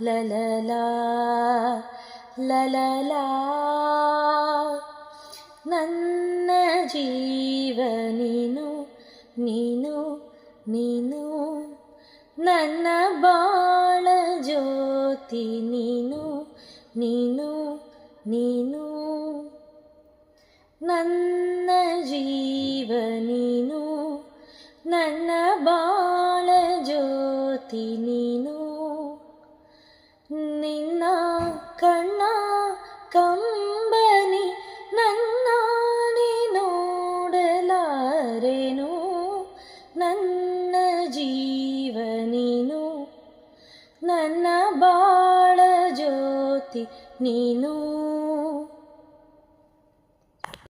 ಲಲಲಾ ಲಲಲಾ. ನನ್ನ ಜೀವ ನೀನು ನೀನು ನೀನು, ನನ್ನ ಬಾಳ ಜ್ಯೋತಿ ನೀನು ನೀನು ನೀನು. ನನ್ನ ಜೀವ ನೀನು, ನನ್ನ ಬಾಳ ಜ್ಯೋತಿ ನೀನು. ನಿನ್ನ ಕಣ್ಣ ಕಂಬನಿ ನನ್ನ ನೋಡಲಾರೆನು. ನನ್ನ ಜೀವ ನೀನು, ನನ್ನ ಬಾಳ ಜ್ಯೋತಿ ನೀನು.